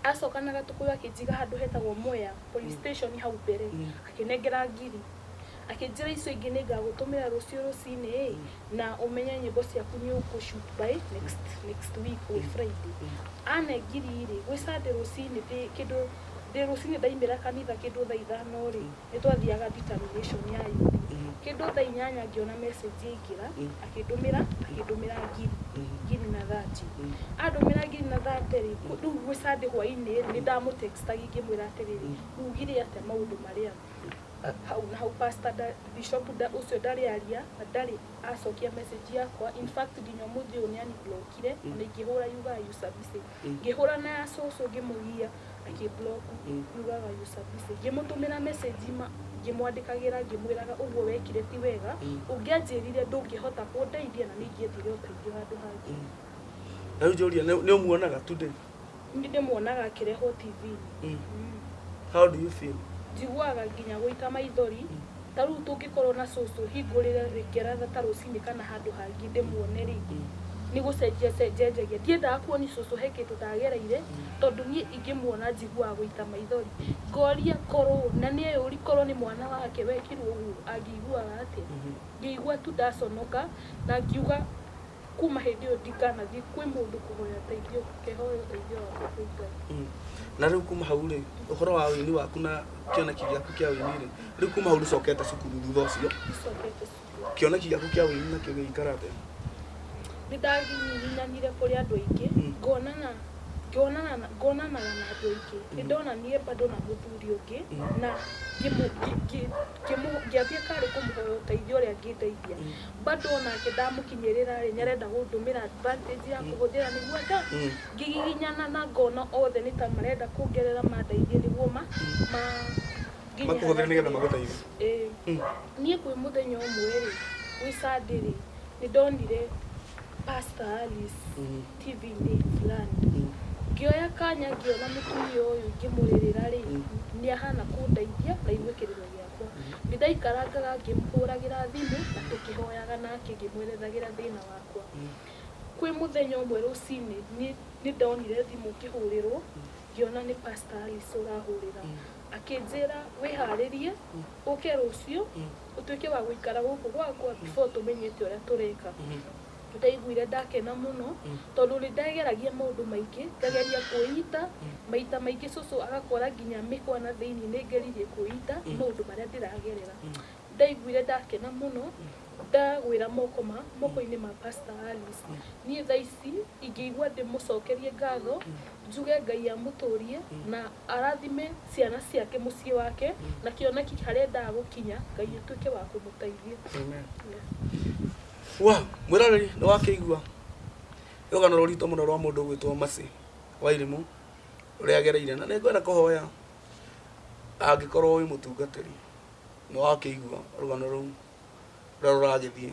Speaker 1: Acoka na Gatũkũyũ akĩnjiga handũ hetagwo Mwea police station hau mbere akĩnengera ngiri. akĩnjĩra icio ingĩ nĩ ngagũtũmĩra rũciũ rũcinĩ na ũmenye nyĩmbo ciaku nĩ ũgũshoot by next week on Friday. Anengiri rĩ gwĩ Sunday rũcinĩ kĩndũ ndĩ rũcinĩ ndaimĩra kanitha kĩndũ thaa 5 rĩ nĩ twathiaga determination ya youth. Kĩndũ thaa 8 ngĩona message yaingĩra akĩndũmĩra ngiri na 30. Andũmĩra ngiri na 30 rĩ rĩu gwĩ Sunday hwainĩ nĩ ndamũtextaga ngĩmwĩra atĩrĩrĩ ugire atĩa maũndũ marĩa hau pastor bishop ucio ndarĩ aria ndarĩ acokia message yakwa. In fact nginya mũthĩ ũyũ nĩ unblockire na ingĩhũra yugaga you service ngĩhũra na ya soso ngĩmũgia akĩblock yugaga you service ngĩmũtũmĩra message ngĩmwandĩkagĩra ngĩmwĩraga ũguo wekire ti wega ũngĩanjĩrire ndũngĩhota kũndeithia na nĩ ingĩethire ũteithio handũ hangĩ.
Speaker 2: Na Joria nĩ ũmuonaga today?
Speaker 1: Nĩ muonaga akĩrehwo TV.
Speaker 2: How do you feel?
Speaker 1: Njiguaga nginya gũita maithori. Ta rĩu tũngĩkorwo na soso hingũrĩre rĩngĩratha ta rũcinĩ kana handũ hangĩ ndĩmuone rĩ nĩ gũcenjia cenjagia ndiendaga kuoni soso he kĩndũ ndagereire tondũ niĩ ingĩmuona njiguaga gũita maithori ngoria korwo na nĩ ũri korwo nĩ mwana wake wekirwo ũguo angĩiguaga atĩa. Ngĩigua tu ndaconoka na ngiuga kuma hĩndĩ ĩyo ndikanathiĩ kwĩ mũndũ kũhoya ũteithio kĩhoya ũteithio wa Ngai.
Speaker 2: Na rĩu kuma hau rĩ ũhoro wa wĩini waku na kĩoneki gĩaku kĩa wĩini rĩ rĩu kuma hau rĩcokete cukuru thutha ũcio kĩoneki gĩaku kĩa wĩini nakĩo gĩikara atĩa?
Speaker 1: Nĩ ndaginyanire kũrĩ andũ aingĩ ngonanaga na andũ aingĩ nĩ ndonanie bado na mũthuri ũngĩ na ngĩambia karĩ kũmũhoya ũteithio ũrĩa angĩndeithia bado onake ndamũkinyĩrĩra rĩ nĩarenda gũndũmĩra advantage ya kũhũthĩra nĩguo ngĩgiginyana na ngona othe nĩ ta marenda kuongerera mandeithie nĩguo
Speaker 2: makũhũthĩre nĩgetha magũteithie.
Speaker 1: Niĩ kwĩ mũthenya ũmwe rĩ gwĩ Sunday rĩ nĩ ndonire Pastor Alice TV-inĩ fulani ngĩoya kanya ngĩona mũtumia ũyũ ngĩmũrĩrĩra rĩ nĩ ahana kũndeithia na inyuĩ kĩrĩro gĩakwa nĩ ndaikarangaga ngĩmũhũragĩra thimũ na tũkĩhoyaga nake ngĩmwerethagĩra thĩna wakwa. Kwĩ mũthenya ũmwe rũcinĩ nĩ ndonire thimũ ngĩhũrĩrwo ngĩona nĩ Pastor Alice ũrahũrĩra akĩnjĩra wĩharĩrie ũke rũciũ ũtuĩke wa gũikara gũkũ gwakwa before tũmenyete ũrĩa tũreka. Ndaiguire ndakena mũno tondũ nĩ ndageragia maũndũ maingĩ ngageria kwĩita maita maingĩ soso agakora nginya mĩkwa na thĩinĩ nĩ ngeririe kwĩita maũndũ marĩa ndĩragerera. Ndaiguire ndakena mũno ndagwĩra moko-inĩ ma Pastor Alice. Niĩ thaa ici ingĩigua ndĩmũcokerie ngatho njuge Ngai amũtũrie na arathime ciana ciake mũciĩ wake na kĩoneki harĩa ndagũkinya Ngai atuĩke wa kũmũteithia.
Speaker 2: Wow, mwĩroreri nĩ wakĩigua rũgano rũritũ mũno rwa mũndũ gwĩtwo Mercy Wairimu ũrĩa agereire na nĩ ngwenda kũhoya angĩkorwo wĩ mũtungatĩri nĩ wakĩigua rũgano rũu rũrĩa rũragĩthiĩ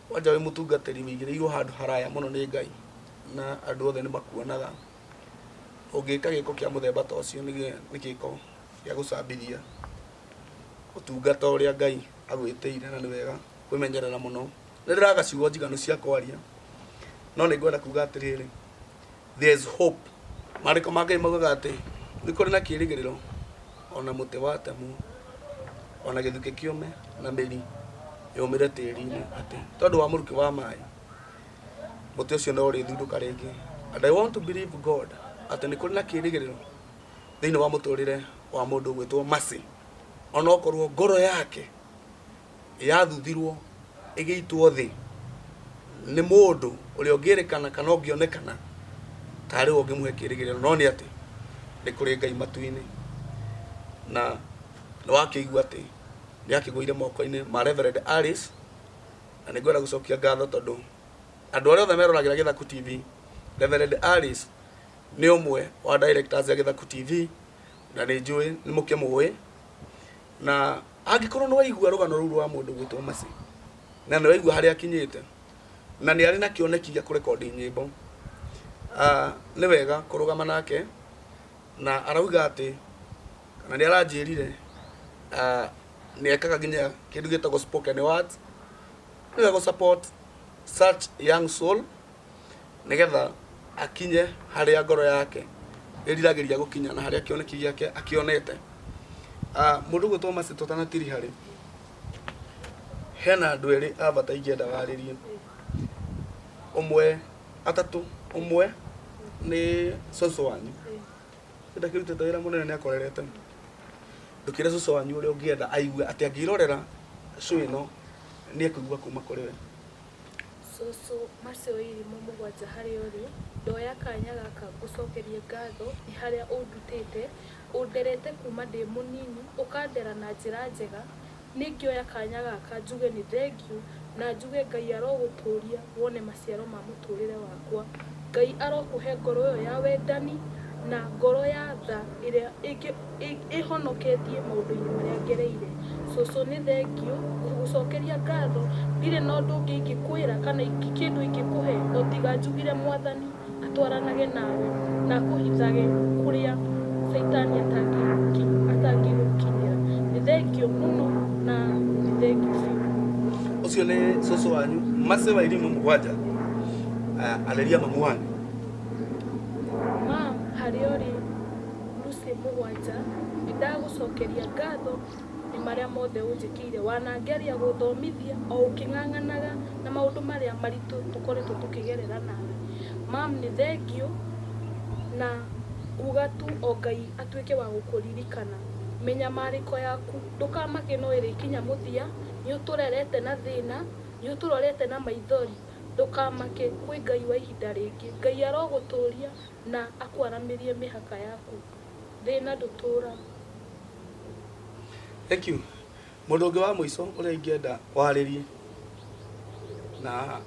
Speaker 2: wanja wĩ mũtungatĩri wĩigĩrĩirwo handũ haraya mũno nĩ Ngai na andũ othe nĩ makuonaga ũngĩka gĩko kĩa mũthemba ta ũcio nĩ gĩko gĩa gũcambithia ũtungata ũrĩa Ngai agwĩtĩire na nĩ wega kwĩmenyerera mũno. Nĩ ndĩraga ciugo njiganu cia kwaria no nĩ ngwenda kuga atĩrĩrĩ there is hope. Maandĩko ma Ngai maugaga atĩ nĩ kũrĩ na kĩĩrĩgĩrĩro ona mũtĩ watemwo ona gĩthukĩ kĩũme na mĩri yũmĩre tĩĩri-inĩ atĩ tondũ wa mũrukĩ wa maĩ mũtĩ ũcio no ũrĩthundũka rĩngĩ. And I want to believe God atĩ nĩ kũrĩ na kĩĩrĩgĩrĩro thĩinĩ wa mũtũrĩre wa mũndũ gwĩtwo Mercy ona okorwo ngoro yake yathuthirwo ĩgĩitwo thĩ nĩ mũndũ ũrĩa ũngĩrĩkana kana ũngĩonekana tarĩ we ũngĩmũhe kĩĩrĩgĩrĩro no nĩ atĩ nĩ kũrĩ Ngai matu-inĩ na nĩ wakĩigua atĩ nĩ akĩgũire moko-inĩ ma Reverend Alice na nĩ ngwenda gũcokia ngatho tondũ andũ arĩa othe meroragĩra Gĩthaku TV Reverend Alice nĩ ũmwe wa directors ya Gĩthaku TV na nĩ njũĩ nĩ mũkĩmũĩ na angĩkorwo nĩ waigua rũgano rũu rwa mũndũ gwĩtwo Mercy na nĩ waigua harĩa akinyĩte na nĩ arĩ na kĩoneki gĩa kũrekondi nyĩmbo nĩ wega kũrũgama nake na arauga atĩ kana nĩ aranjĩrire nĩ ekaga nginya kĩndũ gĩtagwo spoken words. Nĩ wega support such young soul nĩgetha akinye harĩa ngoro yake ĩriragĩria gũkinya na harĩa kĩoneki gĩake akĩonete. Mũndũ gwĩtwo Mercy tũtanatiri harĩ hena andũ erĩ abata ingĩenda warĩrie. Ũmwe atatũ, ũmwe nĩ cũcũ wanyu. Ndakĩrutĩte wĩra mũnene nĩ akorerete. Ndũkĩre cũcũ wanyu ũrĩa ũngĩenda aigue atĩ angĩrorera show ĩno nĩ ekũigua kuma kũrĩ we.
Speaker 1: Cũcũ Macio Irimũ mũgwanja harĩa ũrĩ, ndoya kanya gaka ngũcokerie ngatho nĩ harĩa ũndutĩte, ũnderete kuma ndĩ mũnini, ũkandera na njĩra njega. Nĩngĩoya kanya gaka njuge nĩ thengiũ na njuge Ngai arogũtũria wone maciaro ma mũtũrĩre wakwa. Ngai arokũhe ngoro ĩyo ya wendani na ngoro ya tha ĩrĩa ĩhonoketie maũndũ-inĩ marĩa ngereire. Cũcũ nĩ thengiũ, ngũgũcokeria ngatho, ndirĩ na ũndũ ũngĩ ingĩkwĩra kana kĩndũ ingĩkũhe o tiga njugire Mwathani atwaranage nawe na akũhithage kũrĩa Saitani atangĩgũkinyĩra. Nĩ thengiũ mũno na nĩ thengiũ biũ.
Speaker 2: Ũcio nĩ cũcũ wanyu Mercy wa Irimũ mũgwanja, arĩria mamu wanyu.
Speaker 1: Harĩa ũrĩ Lucy mũgwanja, nĩndagũcokeria ngatho nĩ marĩa mothe ũnjĩkĩire, wanangeria gũthomithia o ũkĩng'ang'anaga na maũndũ marĩa maritũ tũkoretwo tũkĩgerera nawe. Nĩ thengiũ na nguga tu o Ngai atuĩke wa gũkũririkana. Mĩnyamarĩko yaku ndũkamake no ĩrĩkinya mũthia, nĩ ũtũrerete na thĩna, nĩ ũtũrorete na maithori. Ndũkamake, kwĩ Ngai wa ihinda rĩngĩ. Ngai arogũtũria na akwaramĩrie mĩhaka yaku. Thĩna ndũtũra.
Speaker 2: Thank you. Mũndũ ũngĩ wa mũico ũrĩa ingĩenda warĩrie na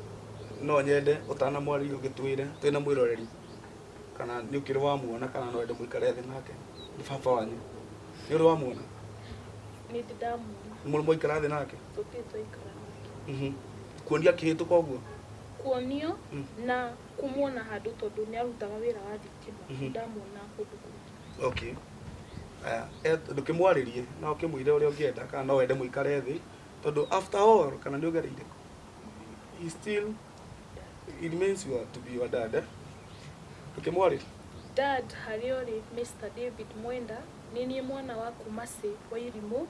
Speaker 2: no nyende ũtanamwarĩria ũgĩtwĩre twĩna mwĩroreri kana nĩ ũkĩrĩ wamuona kana no wende mũikare thĩ nake, nĩ baba wanyu. Nĩ ũrĩ wamuona?
Speaker 1: Nĩ ndamuona.
Speaker 2: Nĩ mũrĩ mũikara thĩ nake?
Speaker 1: Tũikara nake.
Speaker 2: Kuonia kĩhĩtũka ũguo?
Speaker 1: Kuonio na kumuona handũ tondũ nĩ arutaga wĩra wa thitima. Ndamuona kũndũ kũngĩ.
Speaker 2: Okay. Ndũkĩmwarĩrie na ũkĩmwĩre ũrĩa ũngĩenda kana no wende mũikare thĩ tondũ after all kana nĩ ũgereire. He still remains to be your dad. Ndũkĩmwarĩrie.
Speaker 1: Dad harĩa ũrĩ Mr. David Mwenda, nĩ niĩ mwana waku Mercy wa Irimũ.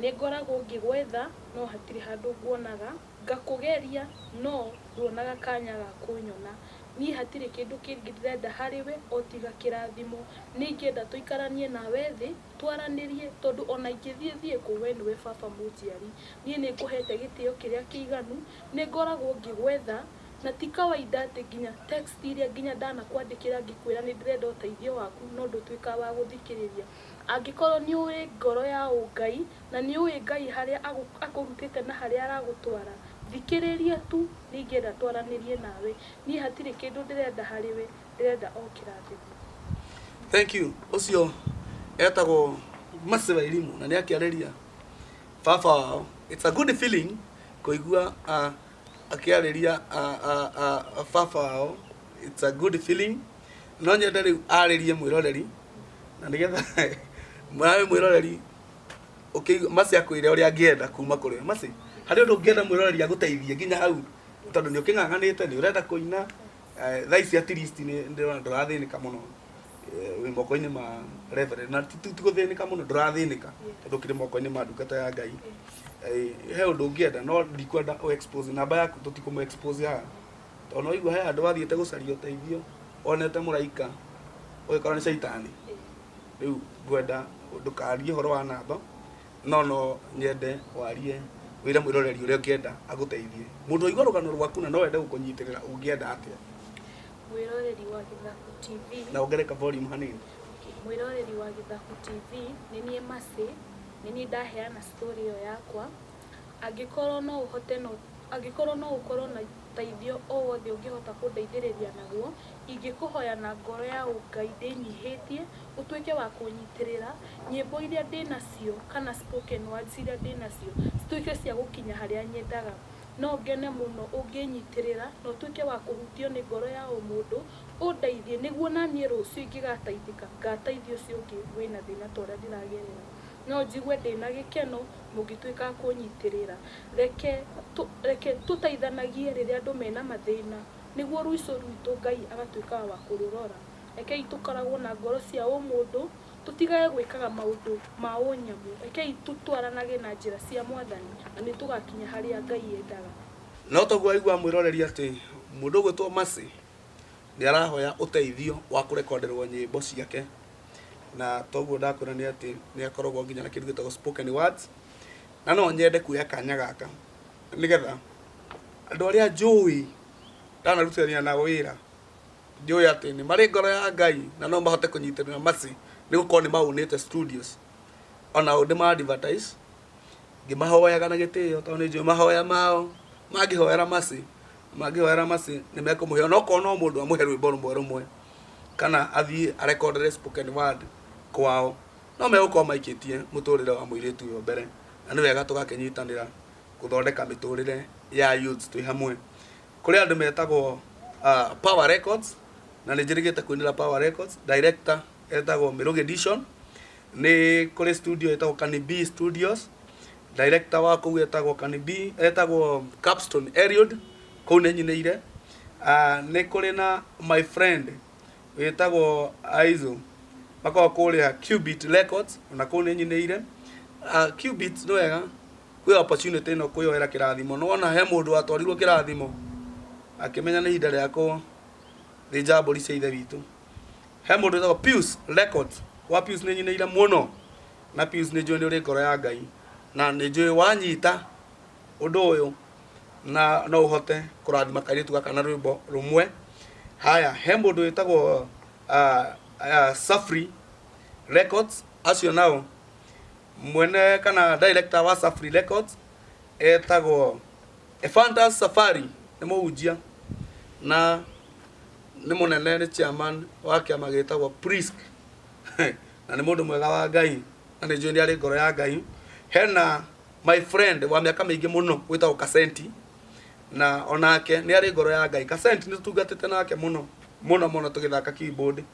Speaker 1: Nĩ ngoragwo ngĩgwetha no hatirĩ handũ nguonaga, ngakũgeria no nduonaga kanya ga kũnyona. Niĩ hatirĩ kĩndũ kĩngĩ ndĩrenda harĩ we o tiga kĩrathimo. Nĩ ingĩenda tũikaranie nawe thĩ twaranĩrie tondũ ona ingĩthiĩ kũ we nĩwe baba mũnjiari. Niĩ nĩ ngũhete gĩtĩo kĩrĩa kĩiganu, nĩ ngoragwo ngĩgwetha na ti kawaida atĩ nginya text iria nginya ndanakwandĩkĩra ngĩkwĩra nĩ ndĩrenda ũteithio waku no ndũtuĩka wa gũthikĩrĩria. Angĩkorwo nĩ ũĩ ngoro ya ũngai na nĩ ũĩ Ngai harĩa akũrutĩte na harĩa aragũtwara, thikĩrĩria tu, nĩ ingĩenda twaranĩrie nawe. Niĩ hatirĩ kĩndũ ndĩrenda harĩ we, ndĩrenda o kĩrathimo.
Speaker 2: Thank you. Ũcio etagwo Mercy wa Irimũ na nĩ akĩarĩria baba wao. It's a good feeling kũigua akĩarĩria baba wao. It's a good feeling. No nyende rĩu arĩrie mwĩroreri na nĩgetha mwawe mwĩroreri Mercy akwĩre ũrĩa angĩenda kuma kũrĩ we. Mercy, harĩ ũndũ ũngĩenda mwĩroreri agũteithie nginya hau tondũ nĩ ũkĩng'ang'anĩte, nĩ ũrenda kũina thaa ici at least nĩ ndĩrona ndũrathĩnĩka mũno wĩ moko-inĩ ma Reverend na tigũthĩnĩka mũno, ndũrathĩnĩka tondũ ũkĩrĩ moko-inĩ ma ndungata ya Ngai. He ũndũ ũngĩenda no ndikwenda expose namba yaku, tũtikũmũ expose haha tondũ no igua he andũ wathiĩte gũcaria ũteithio onete mũraika ũgĩkorwo nĩ Saitani. Rĩu ngwenda ndũkarie ũhoro wa namba no nyende warie wĩra mwĩroreri ũrĩa ũngĩenda agũteithie. Mũndũ aigua rũgano rwaku na no wende gũkũnyitĩrĩra ũngĩenda atĩa?
Speaker 1: Mwĩroreri wa Gĩthaku TV
Speaker 2: na ongereka volume hanini.
Speaker 1: Mwĩroreri wa Gĩthaku TV nĩ niĩ Mercy, nĩ niĩ ndaheana story ĩyo yakwa. Angĩkorwo no ũkorwo na teithio o wothe ũngĩhota kũndeithĩrĩria naguo, ingĩkũhoya na ngoro ya ũngai ndĩnyihĩtie ũtuĩke wa kũnyitĩrĩra nyĩmbo iria ndĩnacio kana spoken words iria ndĩnacio cituĩke cia gũkinya harĩa nyendaga. No ngene mũno ũngĩnyitĩrĩra na ũtuĩke wa kũhutio nĩ ngoro ya mũndũ ũndeithie nĩguo naniĩ rũciũ ingĩgateithĩka ngateithia ũcio ũngĩ wĩna thĩna ta ũrĩa ndĩragerera. No njigue ndĩna gĩkeno mũngĩtuĩka kũnyitĩrĩra. Reke tũteithanagie rĩrĩa andũ mena mathĩna nĩguo rũico rwitũ Ngai agatuĩka wa kũrũrora. Rekei tũkoragwo na ngoro cia ũmũndũ tutigaye gwikaga maundu ma unyamu ekei tutwaranage na njira cia mwathani na ni tugakinya haria Ngai endaga.
Speaker 2: No toguo aigua mwiroreri ati mundu gwitwo Mercy ni arahoya uteithio wa kurekonderwo nyimbo ciake, na toguo ndakwira ni ati ni akoragwo nginya na kindu gitagwo spoken words, na no nyende kuya kanya gaka nigetha andu aria njui ndanarutithania nao wira njui ati ni mari ngoro ya Ngai na no mahote kunyitirira Mercy ni gukorwo ni maunite studios ona ndi ma advertise ngimahoyaga na gitio tondu ni njui mahoya mao magihoera Mercy ni mekumuhe ona ko no mundu amuhe rwimbo rumwe kana athie arekondere spoken word kwao no megũkorwo maikitie muturire wa muiritu yo mbere, na ni wega tugakenyitanira kuthondeka miturire ya youth twi hamwe. Kuri andu metagwo Power Records na ni njirigite kuinira Power Records, director etagwo Mirugi Edition, ni kuri studio etagwo Kanibi Studios, director wa kuu etagwo Kanibi etagwo Capstone Eriod kuu ni nyinire. Ni kuri na my friend etagwo Aizo makao kuria Qubit Records na kuu ni nyinire. Qubit no wega kwi opportunity no kuyoera kirathimo, no ona he mundu atwarirwo kirathimo akimenya ni ihinda riako thi jamburi cia ithe witu. He mundu etagwo Pius Records, wa Pius ni nyinire muno, na Pius ni njui ni uri ngoro ya Ngai na ni njui wanyita undu uyu na no uhote kurathima kairitu gaka na rwimbo rumwe. Haya, he mundu etagwo Safri Records, acio nao mwene kana director wa Safri Records etagwo Fantas Safari ni muhunjia na ni munene ni chairman wa kiama gitagwo Prisk na ni mundu mwega wa Ngai na ni njui ni ari ngoro ya Ngai. Hena my friend wa miaka mingi muno witagwo Kasenti na onake ni ari ngoro ya Ngai. Kasenti ni tutungatite nake muno tugithaka keyboard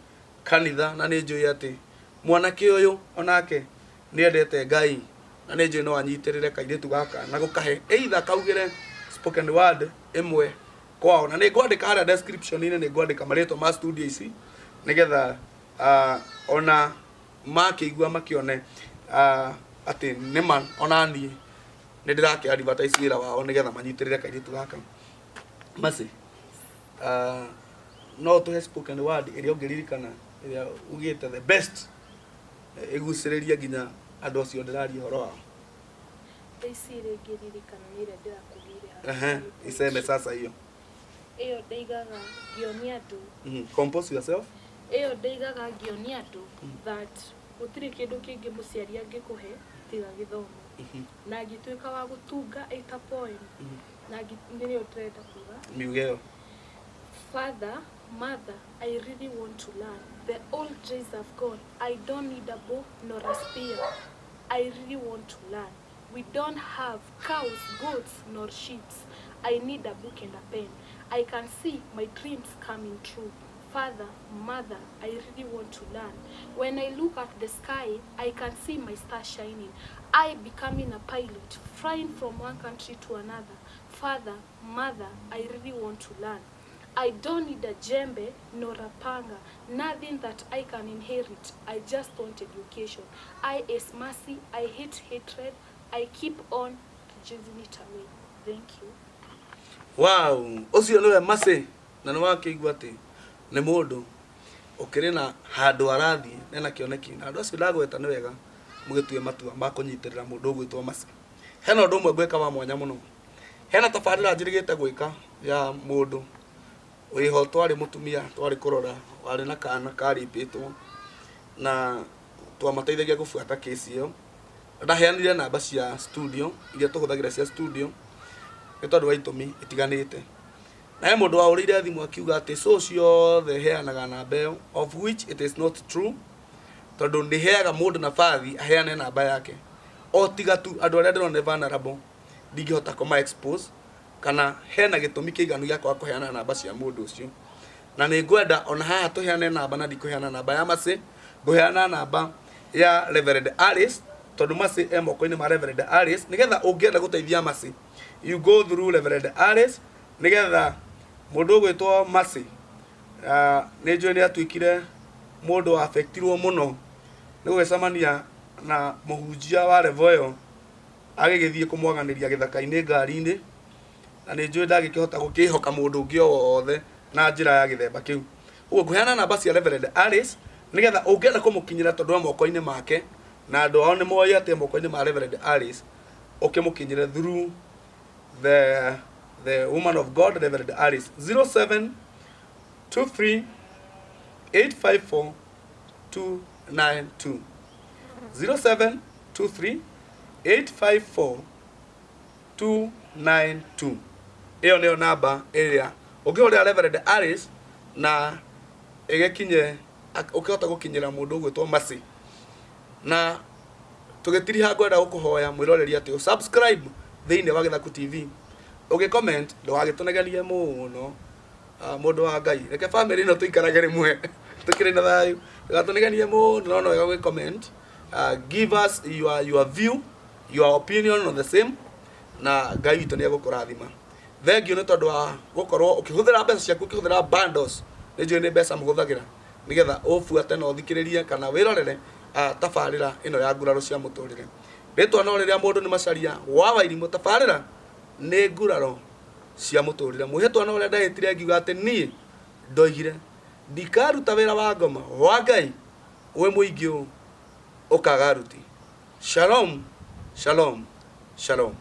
Speaker 2: kanitha, na ni njui ati mwanake uyu onake ni endete Ngai na ni njui no anyitirire kairitu gaka na gukahe either kaugire spoken word imwe kwao, na ni ngwandika haria description ni ngwandika maritwa ma studio ici nigetha ona makigua makione ati nima ona ni ndirake advertise wira wao nigetha manyitirire kairitu gaka. Mercy no to spoken word iria ungiririkana iria ugite the best iguciriria ginya andu acio ndiraria horo wao?
Speaker 1: Isire ngiririkana ni ile ndirakugire
Speaker 2: iseme sasa hiyo
Speaker 1: ndaigaga ngionia andu
Speaker 2: compose yourself.
Speaker 1: Ndaigaga ngionia andu that gutiri kindu kingi muciari angikuhe tiga githomo na ngituika wa gutunga 8 point na nini utrenda kuga
Speaker 2: miugeo.
Speaker 1: Father, mother, I really want to learn. The old days have gone. I don't need a bow nor a spear. I really want to learn. We don't have cows, goats, nor sheep. I need a book and a pen. I can see my dreams coming true. Father, mother, I really want to learn. When I look at the sky, I can see my star shining. I becoming a pilot, flying from one country to another. Father, mother, I really want to learn. I don't need a jembe nor a panga, nothing that I can inherit. I just want education. I as Mercy, I hate hatred. I keep on chasing it away. Thank you.
Speaker 2: Wow, ucio niwe Mercy na ni wakiigua ati ni mundu ukiri na handu arathie nena kioneki na andu acio ndagweta ni wega mugitue matua ma kunyitirira mundu ugwitwo Mercy. Hena undu umwe gweka wa mwanya muno, hena tabarira njirigite gwika ya mundu wiho twari mutumia twari kurora wari na kana karipitwo na twamateithagia gufuata case iyo. Ndaheanire namba cia studio iria tuhuthagira cia studio ni tondu wa itumi itiganite, na he mundu wa urire thimu akiuga ati so ciothe heanaga namba iyo, of which it is not true, tondu ndiheaga mundu nabathi aheane namba yake o tiga tu andu aria ndirone vulnerable ndingihota kuma expose kana hena gitumi kiiganu gya kwa kuheana namba cia mundu ucio. Na ni ngwenda ona haha tuheane namba na ndikuheana namba ya Mercy, nguheana namba ya Reverend Alice tondu Mercy emoko-ini ma Reverend Alice nigetha ungienda guteithia Mercy you go through Reverend Alice nigetha mundu gwitwo Mercy ni njui ni atuikire mundu affectirwo muno nä gå gäcemania na mũhunjia wa Revoyo agĩgĩthiĩ kũmwaganĩria gĩthaka-inĩ ngari-inĩ, na nĩ njũĩ ndagĩkĩhota gũkĩhoka mũndũ ũngĩ o wothe na njĩra ya gĩthemba kĩu. Ũguo ngũheana namba cia Reverend Alice nĩgetha ũngĩenda kũmũkinyĩra tondũ moko-inĩ make na andũ ao nĩ moĩ atĩ moko-inĩ ma Reverend Alice, ũkĩmũkinyĩre through the woman of God Reverend Alice. 0723 854 292 0723 854 292. Ĩyo nĩyo namba ĩrĩa ũngĩhũrĩra Reverend Alice na ĩgĩkinye ũkĩhota gũkinyĩra mũndũ ũgwĩtwo Mercy. Na tũgĩtiriha ngwenda gũkũhoya mwĩroreri atĩ subscribe thĩinĩ wa Gĩthaku TV. Ũgĩ-comment ndũgagĩtũnegenie mũno, mũndũ wa Ngai. Reke family ĩno tũikarage rĩmwe tũkĩrĩ na thayũ, ndũgatũnegenie mũno, no wega gũgĩ-comment. Give us your view, your opinion on the same, na Ngai witũ nĩ egũkũrathima. Thengiũ nĩ tondũ wa gũkorwo ũkĩhũthĩra mbeca ciaku, ũkĩhũthĩra bundles, nĩ njũĩ nĩ mbeca mũhũthagĩra nĩgetha ũbuate na ũthikĩrĩrie kana wĩrorere tabarĩra ĩno ya nguraro cia mũtũrĩre. Rĩtwa no rĩrĩa mũndũ nĩ Macharia wa Wairimũ, tabarĩra nĩ nguraro cia mũtũrĩre. Mwĩhĩtwa no ũrĩa ndahĩtire ngiuga atĩ niĩ ndoigire ndikaruta wĩra wa ngoma wa Ngai wĩ mũingĩ ũkaga aruti. Shalom, shalom, shalom.